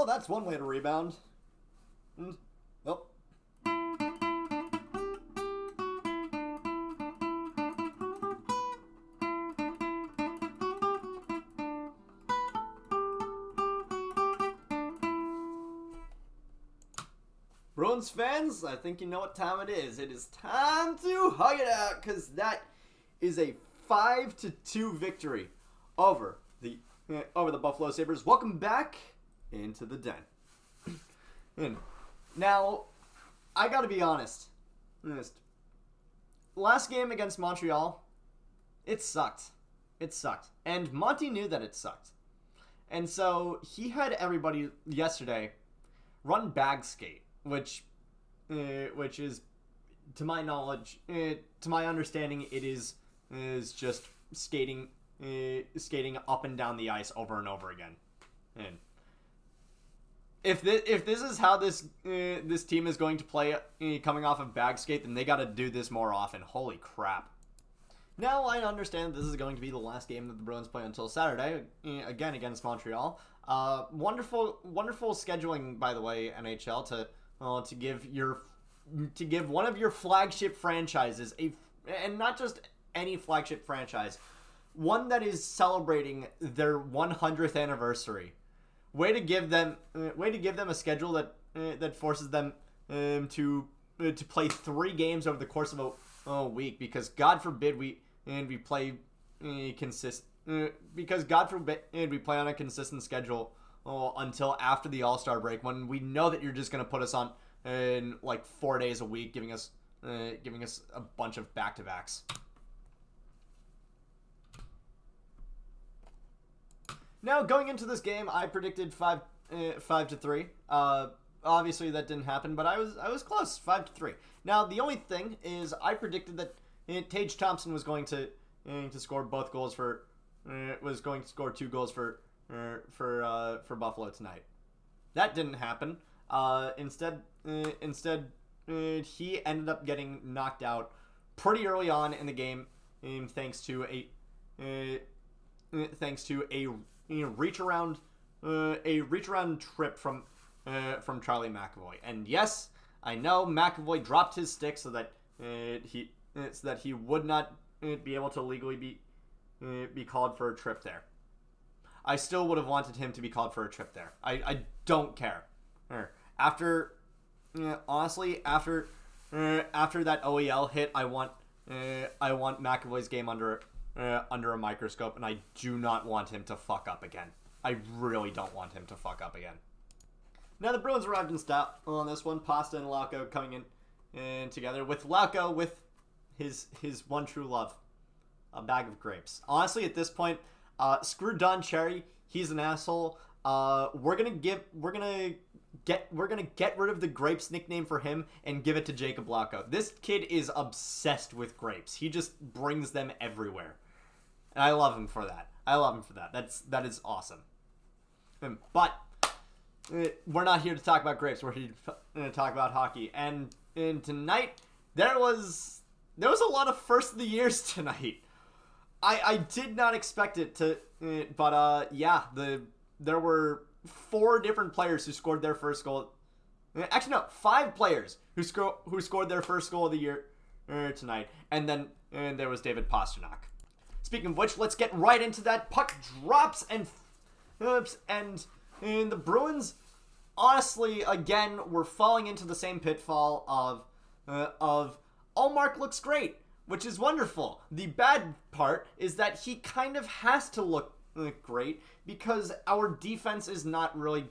Well, that's one way to rebound. Oh. Bruins fans, I think you know what time it is. It is time to hug it out, because that is a 5-2 victory over the Buffalo Sabres. Welcome back into the den. And now, I gotta be honest. Last game against Montreal, it sucked. It sucked. And Monty knew that it sucked. And so he had everybody yesterday run bag skate, which is, to my knowledge, to my understanding, it is just skating up and down the ice over and over again. And if this is how this team is going to play coming off of bag skate, then they got to do this more often. Holy crap! Now I understand this is going to be the last game that the Bruins play until Saturday, again against Montreal. Wonderful scheduling, by the way, NHL, to give one of your flagship franchises and not just any flagship franchise, one that is celebrating their 100th anniversary. Way to give them a schedule that forces them to play 3 games over the course of a week, because God forbid we play because God forbid we play on a consistent schedule until after the All-Star break, when we know that you're just going to put us on in like 4 days a week, giving us a bunch of back-to-backs. Now, going into this game, I predicted 5-3. Obviously, that didn't happen, but I was close, 5-3. Now, the only thing is, I predicted that Tage Thompson was going to score both goals was going to score 2 goals for Buffalo tonight. That didn't happen. Instead, he ended up getting knocked out pretty early on in the game, thanks to a reach around trip from Charlie McAvoy. And yes, I know McAvoy dropped his stick so that he would not be able to legally be called for a trip there. I still would have wanted him to be called for a trip there. I don't care. Honestly, after that OEL hit, I want McAvoy's game under a microscope, and I do not want him to fuck up again. I really don't want him to fuck up again. Now the Bruins arrived in style on this one. Pasta and Lauko coming in together, with Lauko with his one true love, a bag of grapes. Honestly, at this point, screw Don Cherry. He's an asshole. We're gonna get rid of the grapes nickname for him and give it to Jacob Lauko. This kid is obsessed with grapes. He just brings them everywhere. And I love him for that. That is awesome. But we're not here to talk about grapes. We're here to talk about hockey. And tonight, there was a lot of first of the years tonight. I did not expect it to, but there were 4 different players who scored their first goal. Actually, no, 5 players who scored their first goal of the year tonight. And then there was David Pastrnak. Speaking of which, let's get right into that. Puck drops and the Bruins, honestly, again, were falling into the same pitfall of Ullmark looks great, which is wonderful. The bad part is that he kind of has to look great because our defense is not really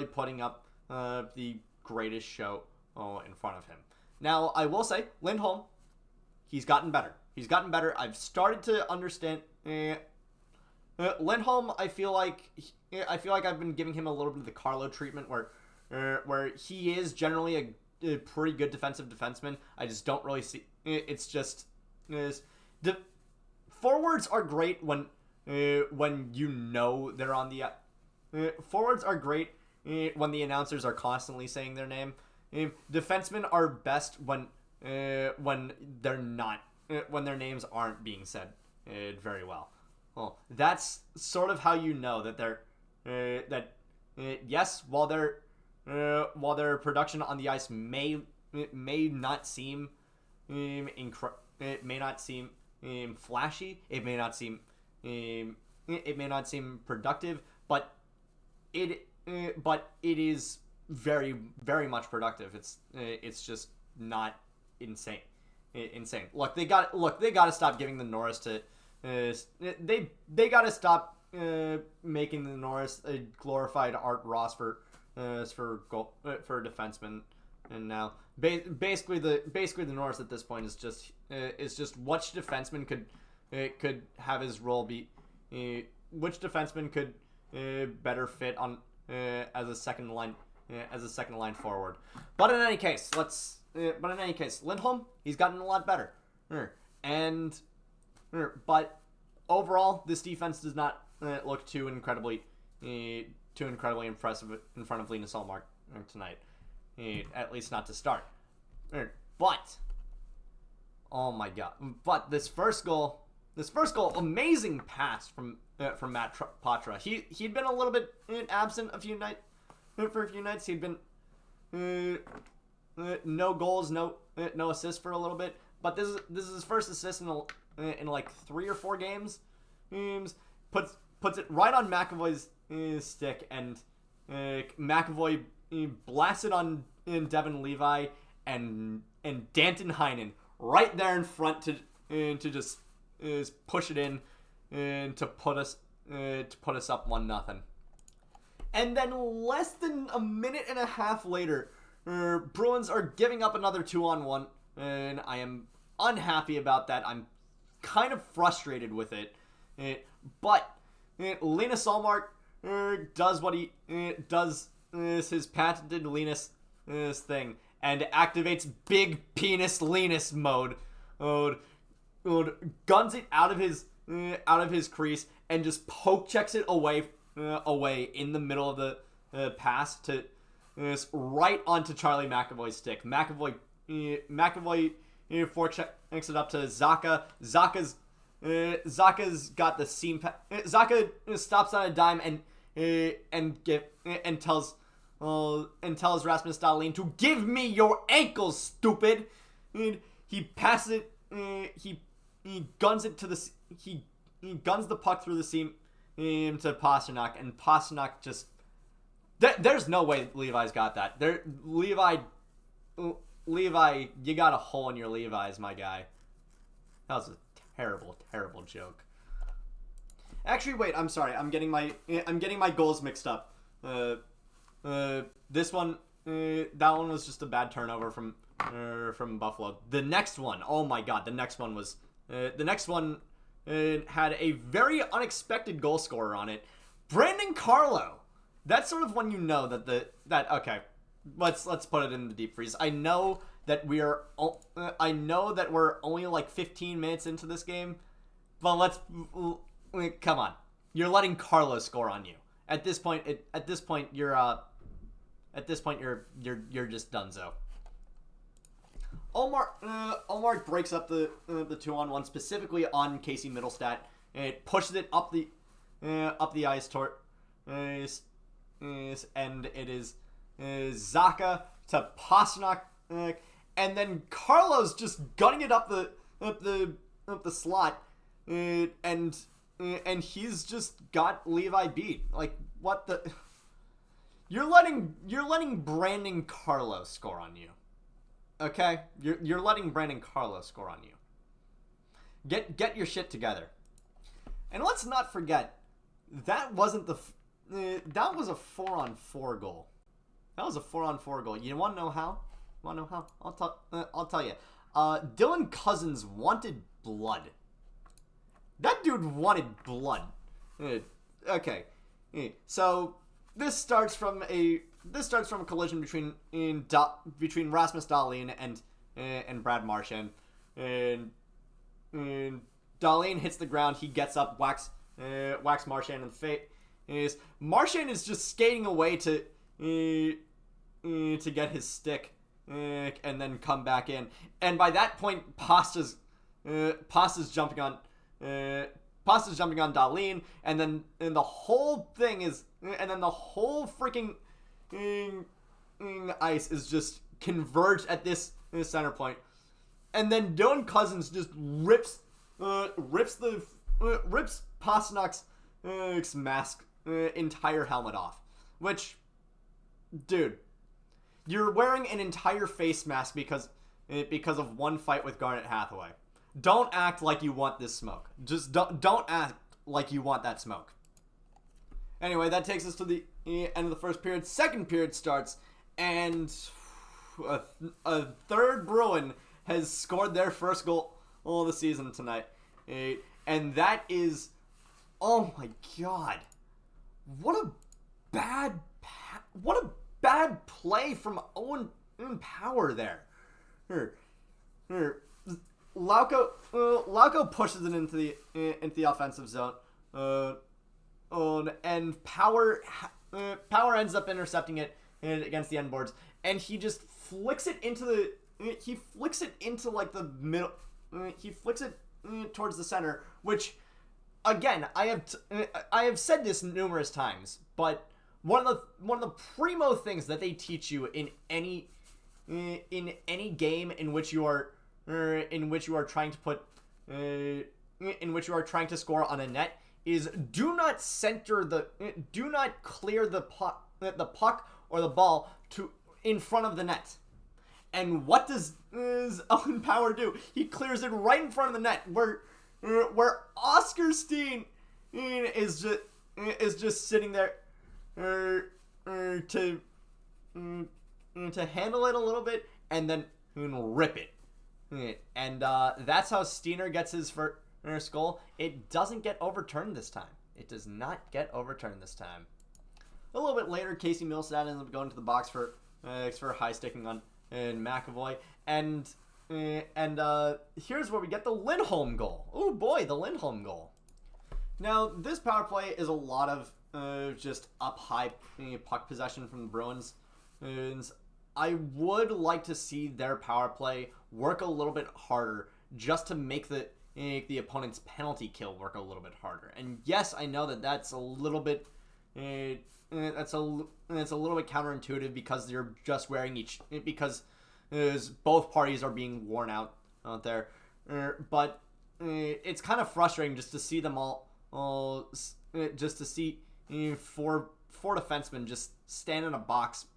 putting up the greatest show in front of him. Now, I will say, Lindholm, he's gotten better. I've started to understand Lindholm. I feel like I've been giving him a little bit of the Carlo treatment, where he is generally a pretty good defenseman. I just don't really see. It's just the forwards are great when you know they're on the. Forwards are great when the announcers are constantly saying their name. Defensemen are best when they're not. When their names aren't being said very well. Well, that's sort of how you know that yes, while their production on the ice may not seem it may not seem flashy, it may not seem productive, but it is very, very much productive. It's just not insane. Look, they got to stop giving the Norris to they got to stop making the Norris a glorified Art Ross for defensemen. And now basically the Norris at this point is just which defenseman could have his role be which defenseman could better fit on as a second line forward. But in any case, Lindholm, he's gotten a lot better. But overall, this defense does not look too incredibly impressive in front of Linus Ullmark tonight. At least not to start. But oh my god! But this first goal, amazing pass from Matt Patra. He'd been a little bit absent for a few nights. He'd been no goals, no assists for a little bit. But this is his first assist in like 3 or 4 games. Puts it right on McAvoy's stick, and McAvoy blasts it on Devin Levi and Danton Heinen right there in front to just push it in and to put us up 1-0. And then less than a minute and a half later, Bruins are giving up another 2-on-1, and I am unhappy about that. I'm kind of frustrated with it. But Linus Ullmark does what he does his patented Linus thing and activates big penis Linus mode. Guns it out of his crease and just poke checks it away in the middle of the pass to right onto Charlie McAvoy's stick. McAvoy forechecks it up to Zacha. Zaka's got the seam. Zacha stops on a dime and tells Rasmus Dahlin to give me your ankles, stupid. And he passes it. He guns it to the. He guns the puck through the seam to Pasternak, and Pasternak just. There's no way Levi's got that. Levi, you got a hole in your Levi's, my guy. That was a terrible joke. Actually, wait. I'm sorry. I'm getting my goals mixed up. This one, that one was just a bad turnover from Buffalo. The next one, oh my god, the next one had a very unexpected goal scorer on it, Brandon Carlo. That's sort of when you know that okay. Let's put it in the deep freeze. I know that we're only like 15 minutes into this game, but come on. You're letting Carlo score on you. At this point you're just donezo. Ullmark breaks up the 2-on-1 specifically on Casey Middlestat, and it pushes it up the ice toward and it is Zacha to Pasternak, and then Carlos just gunning it up the slot, and he's just got Levi beat. Like, what the? You're letting Brandon Carlos score on you. Okay, you're letting Brandon Carlos score on you. Get your shit together. And let's not forget, that wasn't that was a 4-on-4 goal. That was a 4-on-4 goal. You want to know how? I'll tell you. Dylan Cousins wanted blood. That dude wanted blood. Okay. So this starts from a collision between Rasmus Dahlin and Brad Marchand. And Dahlin hits the ground. He gets up, whacks Marchand in the face. Marchand is just skating away to get his stick and then come back in. And by that point, Pasta's jumping on Dahlin, and the whole thing is and then the whole freaking ice is just converged at this center point, and then Dylan Cousins just rips Pasternak's mask entire helmet off. Which, dude, you're wearing an entire face mask because of one fight with Garnet Hathaway. Don't act like you want this smoke. Just don't act like you want that smoke. Anyway, that takes us to the end of the first period. Second period starts, and a third Bruin has scored their first goal of the season tonight. And that is, oh my god, what a bad play from Owen Power there. Lauko pushes it into the offensive zone, and Power ends up intercepting it against the end boards, and he just flicks it into like the middle. He flicks it towards the center, which, again, I have said this numerous times, but one of the primo things that they teach you in any game in which you are trying to score on a net is do not clear the puck or the ball to in front of the net. And what does Owen Power do? He clears it right in front of the net, where Oscar Steen is just sitting there to handle it a little bit and then rip it. And that's how Steiner gets his first goal. It doesn't get overturned this time. It does not get overturned this time. A little bit later, Casey Milstad ends up going to the box for high sticking on McAvoy, and here's where we get the Lindholm goal. Oh boy, the Lindholm goal. Now this power play is a lot of just up high puck possession from the Bruins. And I would like to see their power play work a little bit harder, just to make the opponent's penalty kill work a little bit harder. And yes, I know that's a little bit it's a little bit counterintuitive because you're just wearing because both parties are being worn out there. But it's kind of frustrating just to see them all just to see four defensemen just stand in a box,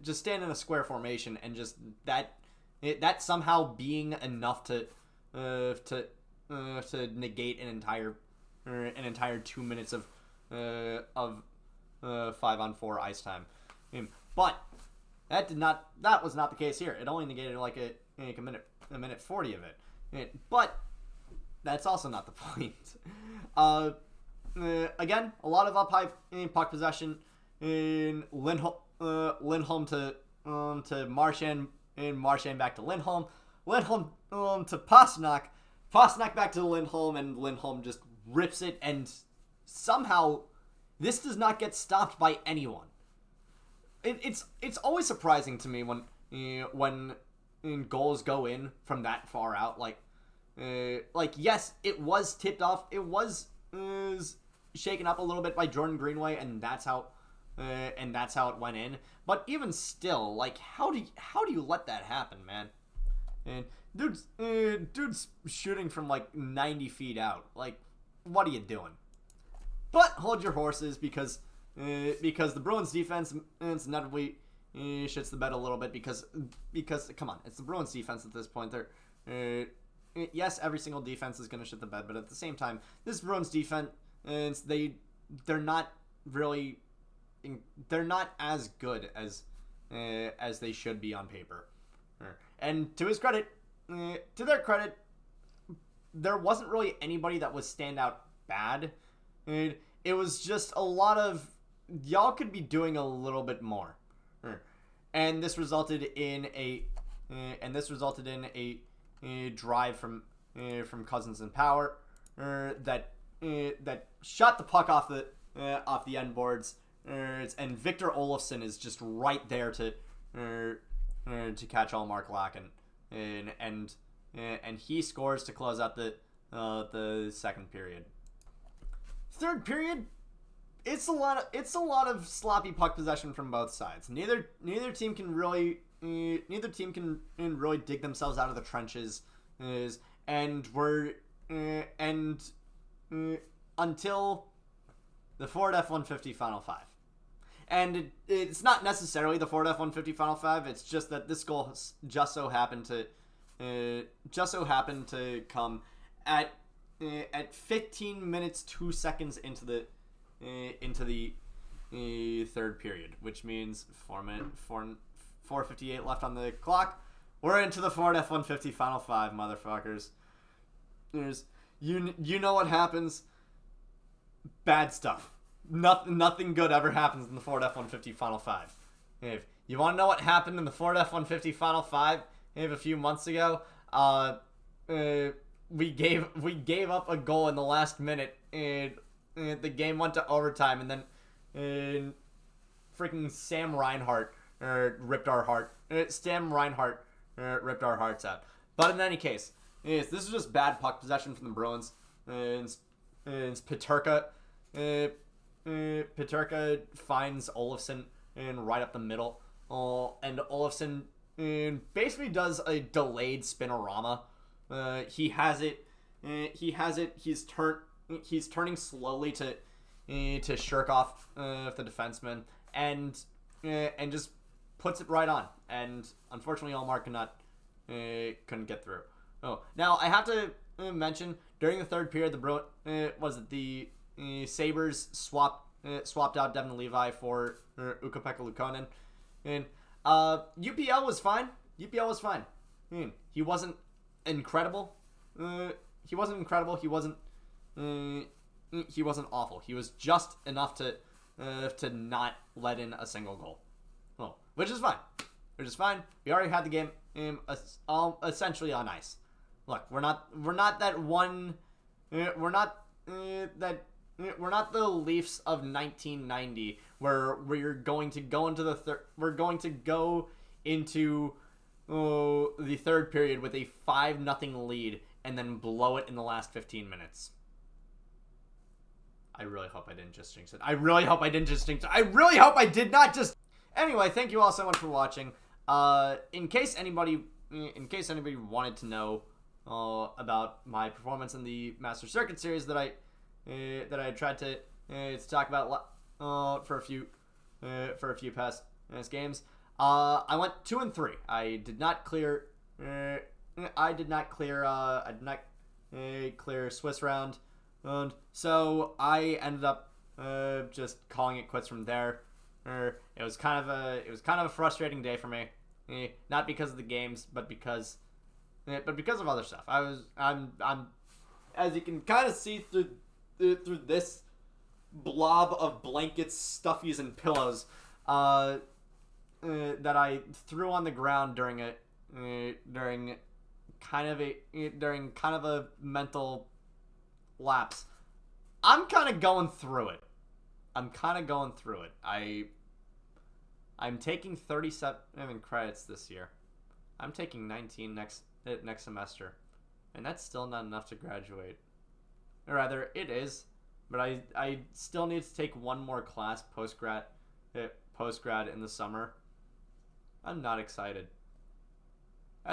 just stand in a square formation, and just that somehow being enough to negate an entire 2 minutes of 5-on-4 ice time. But that was not the case here. It only negated like a minute 40 of it. But that's also not the point. Again, a lot of up high puck possession in Lindholm to Marchand, and Marchand back to Lindholm to Pasternak back to Lindholm, and Lindholm just rips it, and somehow this does not get stopped by anyone. It's always surprising to me when goals go in from that far out. Like yes, it was tipped off. It was shaken up a little bit by Jordan Greenway, and that's how it went in. But even still, like, how do you let that happen, man? And dude's shooting from like 90 feet out. Like, what are you doing? But hold your horses, because the Bruins defense inevitably shits the bed a little bit, because come on, it's the Bruins defense at this point. They're yes, every single defense is going to shit the bed, but at the same time, this Bruins defense, they're not as good as they should be on paper. And to their credit, there wasn't really anybody that was standout bad. It was just a lot of y'all could be doing a little bit more, and this resulted in a drive from Cousins and Power that shot the puck off the end boards, and Victor Olofsson is just right there to catch all Mark Lacken, and he scores to close out the second period. Third period, it's a lot of sloppy puck possession from both sides. Neither team can really dig themselves out of the trenches, and we're until the Ford F-150 Final Five. And it's not necessarily the Ford F-150 Final Five. It's just that this goal just so happened to come at 15 minutes 2 seconds into the third period, which means 4:58 left on the clock. We're into the Ford F-150 Final Five, motherfuckers. You know what happens? Bad stuff. Nothing good ever happens in the Ford F-150 Final Five. If you want to know what happened in the Ford F-150 Final Five a few months ago, we gave up a goal in the last minute, and the game went to overtime, and then freaking Sam Reinhart ripped our heart. Sam Reinhart ripped our hearts out. But in any case, this is just bad puck possession from the Bruins. It's Peterka. Peterka finds Olofsson right up the middle, and Olofsson basically does a delayed spinorama. He has it. He's turning slowly to shirk off the defenseman, and just puts it right on. And unfortunately, Allmark couldn't get through. Oh, now I have to mention, during the third period, the Sabres swapped out Devin Levi for Ukko-Pekka Luukkonen, and UPL was fine. He wasn't incredible. He wasn't awful. He was just enough to not let in a single goal. Well, which is fine. We already had the game essentially on ice. Look, we're not the Leafs of 1990, where we're going to go into the third period with a 5-0 lead and then blow it in the last 15 minutes. I really hope I didn't just jinx it. I really hope I did not just. Anyway, thank you all so much for watching. In case anybody wanted to know about my performance in the Master Circuit series that I tried to talk about for a few past games. I went 2-3. I did not clear Swiss round, and so I ended up just calling it quits from there. It was kind of a frustrating day for me, not because of the games, but because of other stuff. I'm as you can kind of see through this blob of blankets, stuffies, and pillows that I threw on the ground during kind of a mental lapse. I'm kind of going through it. I'm taking 37 credits this year. I'm taking 19 next semester, and that's still not enough to graduate. Or rather, it is, but I still need to take one more class post-grad in the summer. I'm not excited.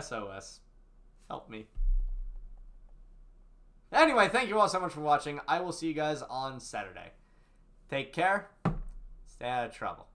SOS. Help me. Anyway, thank you all so much for watching. I will see you guys on Saturday. Take care. Stay out of trouble.